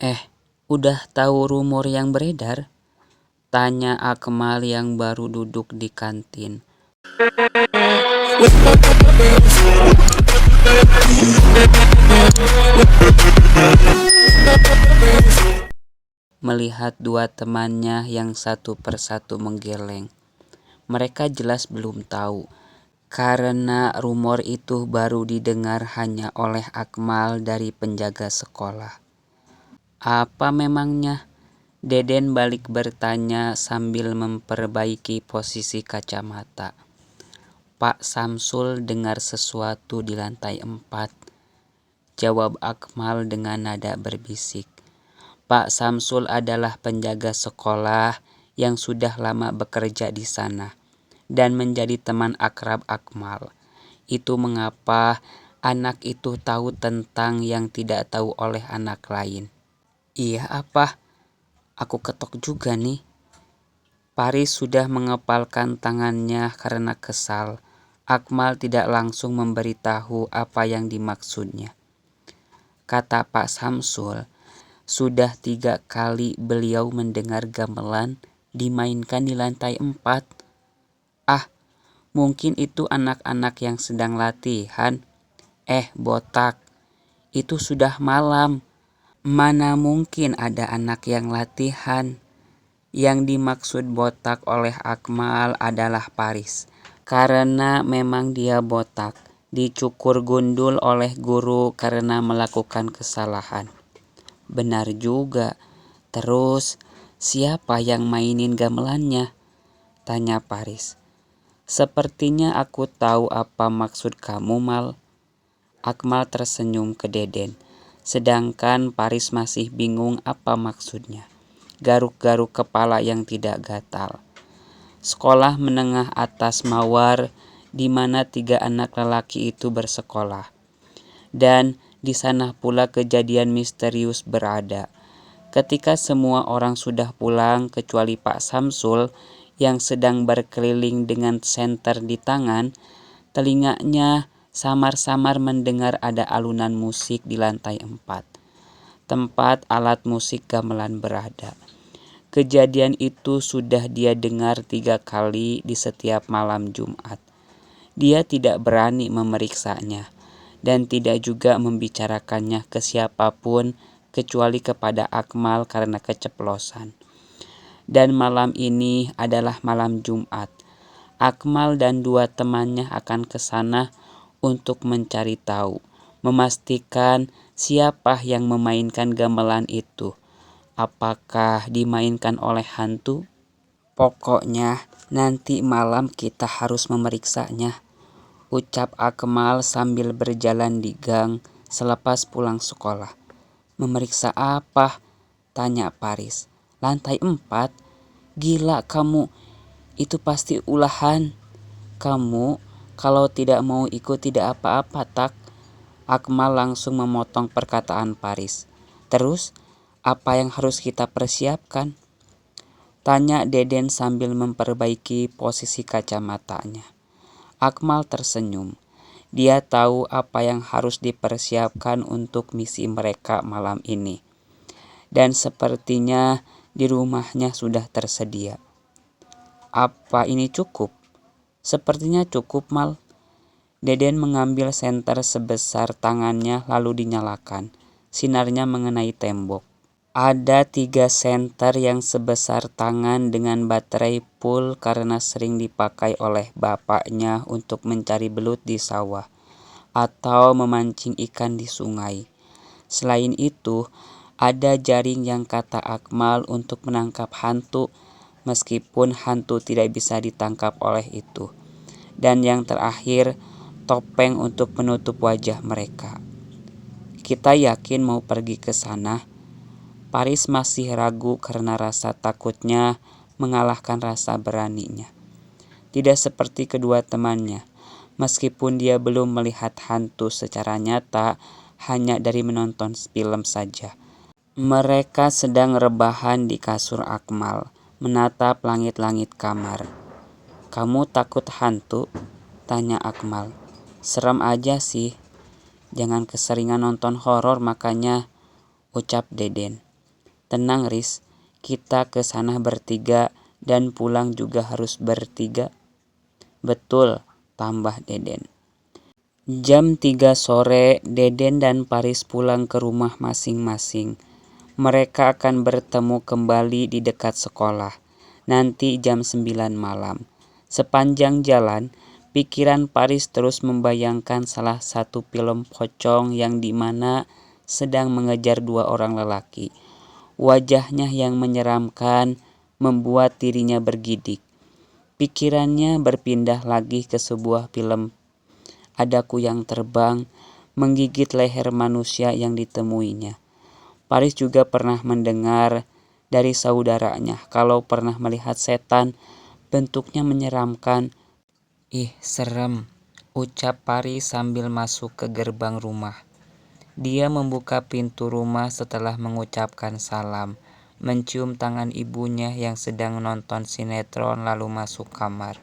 Eh, udah tahu rumor yang beredar? Tanya Akmal yang baru duduk di kantin. Melihat dua temannya yang satu persatu menggeleng. Mereka jelas belum tahu, karena rumor itu baru didengar hanya oleh Akmal dari penjaga sekolah. Apa memangnya? Deden balik bertanya sambil memperbaiki posisi kacamata. Pak Samsul dengar sesuatu di lantai 4. Jawab Akmal dengan nada berbisik. Pak Samsul adalah penjaga sekolah yang sudah lama bekerja di sana dan menjadi teman akrab Akmal. Itu mengapa anak itu tahu tentang yang tidak tahu oleh anak lain. Iya apa? Aku ketok juga nih. Paris sudah mengepalkan tangannya karena kesal. Akmal tidak langsung memberitahu apa yang dimaksudnya. Kata Pak Samsul, sudah 3 kali beliau mendengar gamelan dimainkan di lantai 4. Ah, mungkin itu anak-anak yang sedang latihan. Botak, itu sudah malam. Mana mungkin ada anak yang latihan. Yang dimaksud botak oleh Akmal adalah Paris. Karena memang dia botak, dicukur gundul oleh guru karena melakukan kesalahan. Benar juga. Terus, siapa yang mainin gamelannya? Tanya Paris. Sepertinya aku tahu apa maksud kamu, Mal. Akmal tersenyum ke Deden. Sedangkan Paris masih bingung apa maksudnya. Garuk-garuk kepala yang tidak gatal. Sekolah menengah atas Mawar, di mana 3 anak lelaki itu bersekolah. Dan di sana pula kejadian misterius berada. Ketika semua orang sudah pulang kecuali Pak Samsul yang sedang berkeliling dengan senter di tangan, telinganya samar-samar mendengar ada alunan musik di lantai 4, tempat alat musik gamelan berada. Kejadian itu sudah dia dengar 3 kali di setiap malam Jumat. Dia tidak berani memeriksanya dan tidak juga membicarakannya ke siapapun kecuali kepada Akmal karena keceplosan. Dan malam ini adalah malam Jumat. Akmal dan 2 temannya akan ke sana untuk mencari tahu, memastikan siapa yang memainkan gamelan itu. Apakah dimainkan oleh hantu? Pokoknya nanti malam kita harus memeriksanya, ucap Akmal sambil berjalan di gang selepas pulang sekolah. Memeriksa apa? Tanya Paris. Lantai 4? Gila kamu, itu pasti ulahan. Kamu kalau tidak mau ikut tidak apa-apa, tak? Akmal langsung memotong perkataan Paris. Terus, apa yang harus kita persiapkan? Tanya Deden sambil memperbaiki posisi kacamatanya. Akmal tersenyum. Dia tahu apa yang harus dipersiapkan untuk misi mereka malam ini. Dan sepertinya di rumahnya sudah tersedia. Apa ini cukup? Sepertinya cukup, Mal. Deden mengambil senter sebesar tangannya lalu dinyalakan. Sinarnya mengenai tembok. Ada 3 senter yang sebesar tangan dengan baterai full karena sering dipakai oleh bapaknya untuk mencari belut di sawah atau memancing ikan di sungai. Selain itu, ada jaring yang kata Akmal untuk menangkap hantu, meskipun hantu tidak bisa ditangkap oleh itu. Dan yang terakhir, topeng untuk menutup wajah mereka. Kita yakin mau pergi ke sana? Paris masih ragu karena rasa takutnya mengalahkan rasa beraninya. Tidak seperti kedua temannya, meskipun dia belum melihat hantu secara nyata, hanya dari menonton film saja. Mereka sedang rebahan di kasur Akmal, menatap langit-langit kamar. Kamu takut hantu? Tanya Akmal. Serem aja sih. Jangan keseringan nonton horor makanya, ucap Deden. Tenang Riz, kita ke sana bertiga dan pulang juga harus bertiga. Betul, tambah Deden. Jam 3 sore, Deden dan Paris pulang ke rumah masing-masing. Mereka akan bertemu kembali di dekat sekolah, nanti jam 9 malam. Sepanjang jalan, pikiran Paris terus membayangkan salah satu film pocong yang dimana sedang mengejar dua orang lelaki. Wajahnya yang menyeramkan membuat dirinya bergidik. Pikirannya berpindah lagi ke sebuah film. Ada kuyang terbang, menggigit leher manusia yang ditemuinya. Paris juga pernah mendengar dari saudaranya kalau pernah melihat setan, bentuknya menyeramkan. Ih, serem, ucap Paris sambil masuk ke gerbang rumah. Dia membuka pintu rumah setelah mengucapkan salam, mencium tangan ibunya yang sedang nonton sinetron lalu masuk kamar.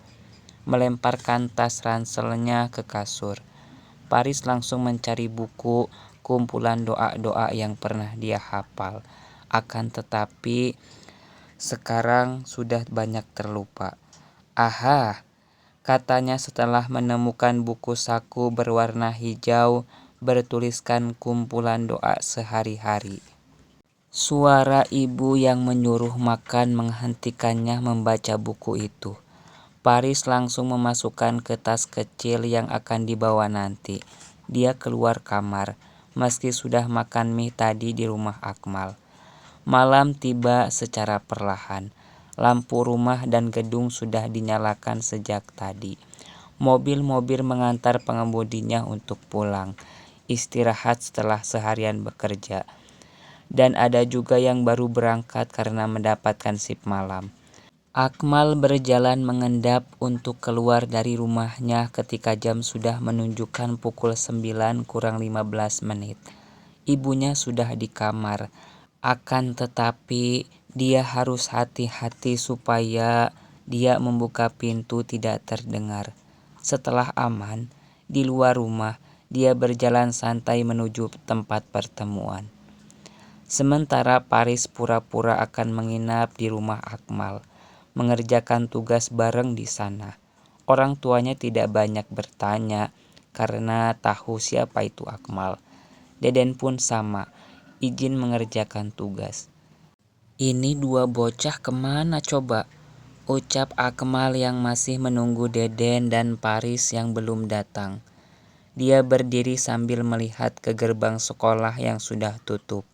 Melemparkan tas ranselnya ke kasur. Paris langsung mencari buku, kumpulan doa-doa yang pernah dia hafal. Akan tetapi, sekarang sudah banyak terlupa. Aha, katanya setelah menemukan buku saku berwarna hijau bertuliskan kumpulan doa sehari-hari. Suara ibu yang menyuruh makan menghentikannya membaca buku itu. Paris langsung memasukkan ke tas kecil yang akan dibawa nanti. Dia keluar kamar, meski sudah makan mie tadi di rumah Akmal. Malam tiba secara perlahan. Lampu rumah dan gedung sudah dinyalakan sejak tadi. Mobil-mobil mengantar pengemudinya untuk pulang, istirahat setelah seharian bekerja. Dan ada juga yang baru berangkat karena mendapatkan shift malam. Akmal berjalan mengendap untuk keluar dari rumahnya ketika jam sudah menunjukkan pukul 9 kurang 15 menit. Ibunya sudah di kamar. Akan tetapi dia harus hati-hati supaya dia membuka pintu tidak terdengar. Setelah aman, di luar rumah, dia berjalan santai menuju tempat pertemuan. Sementara Paris pura-pura akan menginap di rumah Akmal, mengerjakan tugas bareng di sana. Orang tuanya tidak banyak bertanya karena tahu siapa itu Akmal. Deden pun sama, izin mengerjakan tugas. Ini dua bocah kemana coba? Ucap Akmal yang masih menunggu Deden dan Paris yang belum datang. Dia berdiri sambil melihat ke gerbang sekolah yang sudah tutup.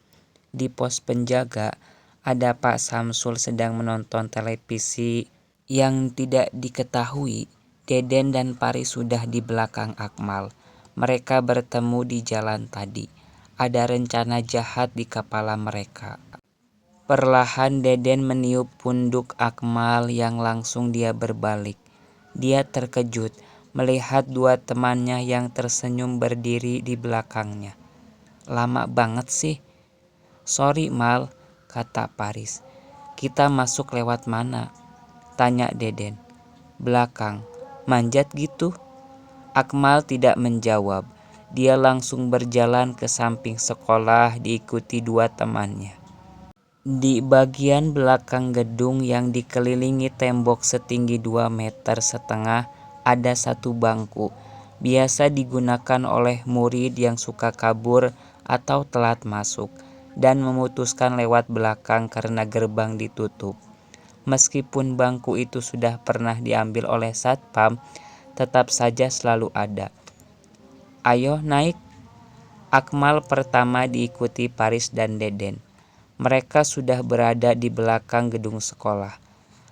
Di pos penjaga, ada Pak Samsul sedang menonton televisi. Yang tidak diketahui, Deden dan Paris sudah di belakang Akmal. Mereka bertemu di jalan tadi. Ada rencana jahat di kepala mereka. Perlahan Deden meniup punduk Akmal yang langsung dia berbalik. Dia terkejut melihat dua temannya yang tersenyum berdiri di belakangnya. Lama banget sih. Sorry Mal, kata Paris. Kita masuk lewat mana? Tanya Deden. Belakang. Manjat gitu? Akmal tidak menjawab. Dia langsung berjalan ke samping sekolah diikuti dua temannya. Di bagian belakang gedung yang dikelilingi tembok setinggi 2,5 meter ada satu bangku. Biasa digunakan oleh murid yang suka kabur atau telat masuk dan memutuskan lewat belakang karena gerbang ditutup. Meskipun bangku itu sudah pernah diambil oleh satpam, tetap saja selalu ada. Ayo naik. Akmal pertama diikuti Paris dan Deden. Mereka sudah berada di belakang gedung sekolah.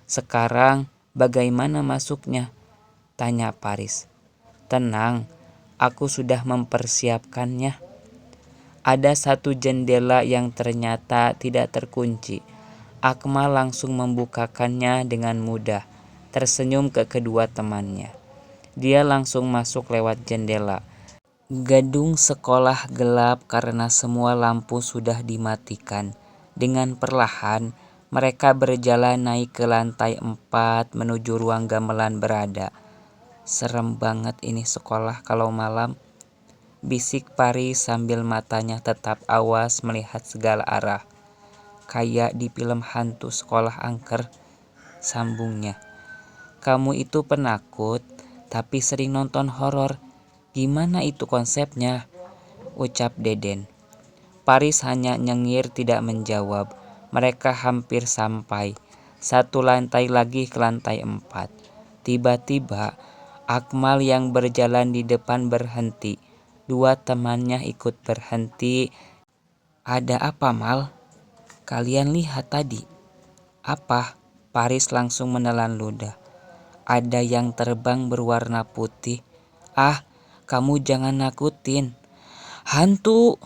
Sekarang bagaimana masuknya? Tanya Paris. Tenang, aku sudah mempersiapkannya. Ada satu jendela yang ternyata tidak terkunci. Akmal langsung membukakannya dengan mudah, tersenyum ke kedua temannya. Dia langsung masuk lewat jendela. Gedung sekolah gelap karena semua lampu sudah dimatikan. Dengan perlahan, mereka berjalan naik ke lantai 4 menuju ruang gamelan berada. Serem banget ini sekolah kalau malam, bisik Paris sambil matanya tetap awas melihat segala arah. kayak di film hantu sekolah angker, sambungnya. Kamu itu penakut, tapi sering nonton horor. Gimana itu konsepnya? Ucap Deden. Paris hanya nyengir tidak menjawab. Mereka hampir sampai. Satu lantai lagi ke lantai 4. Tiba-tiba, Akmal yang berjalan di depan berhenti. Dua temannya ikut berhenti. Ada apa, Mal? Kalian lihat tadi? Apa? Paris langsung menelan ludah. Ada yang terbang berwarna putih. Ah, kamu jangan nakutin. Hantu!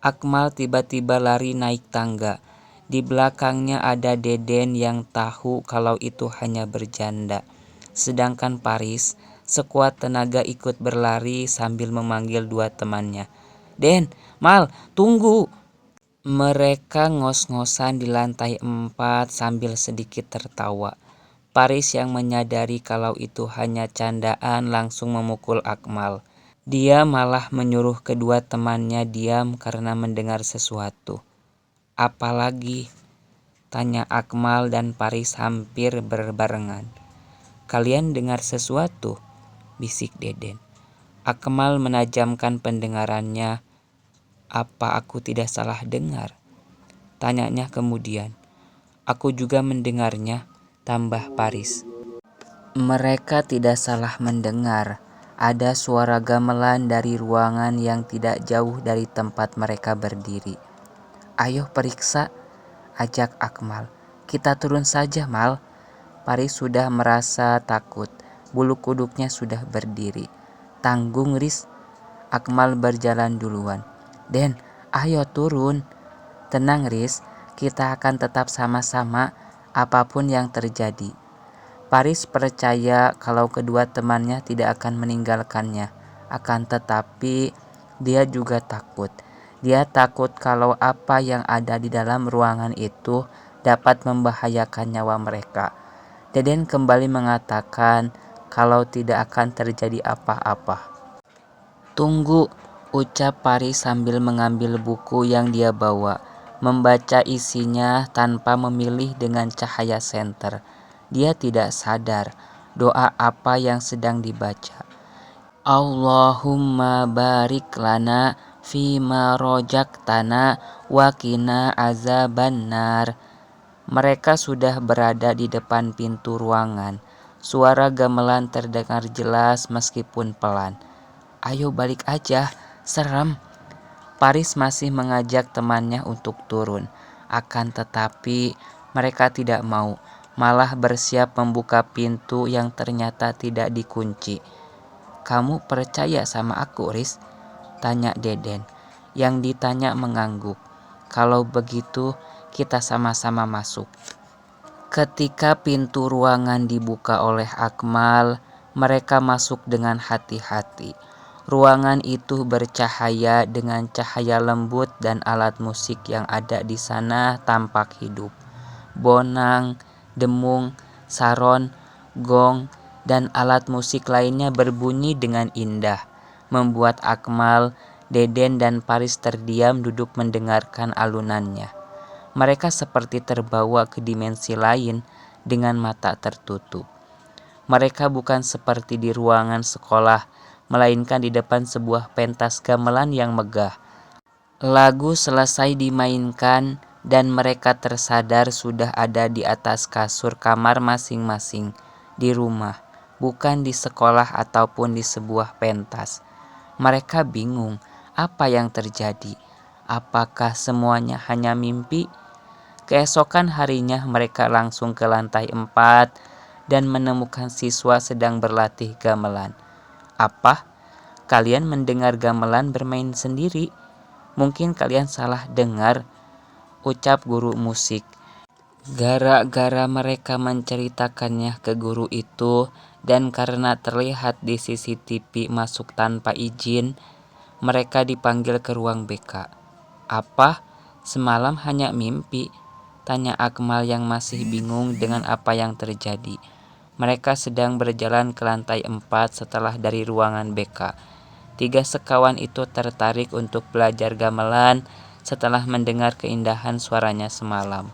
Akmal tiba-tiba lari naik tangga. Di belakangnya ada Deden yang tahu kalau itu hanya bercanda. Sedangkan Paris sekuat tenaga ikut berlari sambil memanggil dua temannya. Den, Mal, tunggu! Mereka ngos-ngosan di lantai 4 sambil sedikit tertawa. Paris yang menyadari kalau itu hanya candaan langsung memukul Akmal. Dia malah menyuruh kedua temannya diam karena mendengar sesuatu. Apalagi? Tanya Akmal dan Paris hampir berbarengan. Kalian dengar sesuatu? Bisik Deden. Akmal menajamkan pendengarannya. Apa aku tidak salah dengar? Tanyanya kemudian. Aku juga mendengarnya, tambah Paris. Mereka tidak salah mendengar. Ada suara gamelan dari ruangan yang tidak jauh dari tempat mereka berdiri. Ayo periksa, ajak Akmal. Kita turun saja, Mal. Paris sudah merasa takut. Bulu kuduknya sudah berdiri. Tanggung, Riz. Akmal berjalan duluan. Den, ayo turun. Tenang, Riz. Kita akan tetap sama-sama apapun yang terjadi. Paris percaya kalau kedua temannya tidak akan meninggalkannya. Akan tetapi, dia juga takut. Dia takut kalau apa yang ada di dalam ruangan itu dapat membahayakan nyawa mereka. Deden kembali mengatakan kalau tidak akan terjadi apa-apa. Tunggu, ucap Paris sambil mengambil buku yang dia bawa. Membaca isinya tanpa memilih dengan cahaya senter. Dia tidak sadar doa apa yang sedang dibaca. Allahumma barik lana fima rojaktana wa qina azabannar. Mereka sudah berada di depan pintu ruangan. Suara gamelan terdengar jelas meskipun pelan. Ayo balik aja, serem. Paris masih mengajak temannya untuk turun. Akan tetapi mereka tidak mau. Malah bersiap membuka pintu yang ternyata tidak dikunci. Kamu percaya sama aku, Riz? Tanya Deden. Yang ditanya mengangguk. Kalau begitu, kita sama-sama masuk. Ketika pintu ruangan dibuka oleh Akmal, mereka masuk dengan hati-hati. Ruangan itu bercahaya dengan cahaya lembut dan alat musik yang ada di sana tampak hidup. Bonang, demung, saron, gong, dan alat musik lainnya berbunyi dengan indah, membuat Akmal, Deden, dan Paris terdiam duduk mendengarkan alunannya. Mereka seperti terbawa ke dimensi lain dengan mata tertutup. Mereka bukan seperti di ruangan sekolah, melainkan di depan sebuah pentas gamelan yang megah. Lagu selesai dimainkan dan mereka tersadar sudah ada di atas kasur kamar masing-masing di rumah, bukan di sekolah ataupun di sebuah pentas. Mereka bingung apa yang terjadi. Apakah semuanya hanya mimpi? Keesokan harinya mereka langsung ke lantai 4 dan menemukan siswa sedang berlatih gamelan. Apa? Kalian mendengar gamelan bermain sendiri? Mungkin kalian salah dengar, ucap guru musik. Gara-gara mereka menceritakannya ke guru itu dan karena terlihat di CCTV masuk tanpa izin, mereka dipanggil ke ruang BK. Apa? Semalam hanya mimpi? Tanya Akmal yang masih bingung dengan apa yang terjadi. Mereka sedang berjalan ke lantai 4 setelah dari ruangan BK. 3 sekawan itu tertarik untuk belajar gamelan setelah mendengar keindahan suaranya semalam.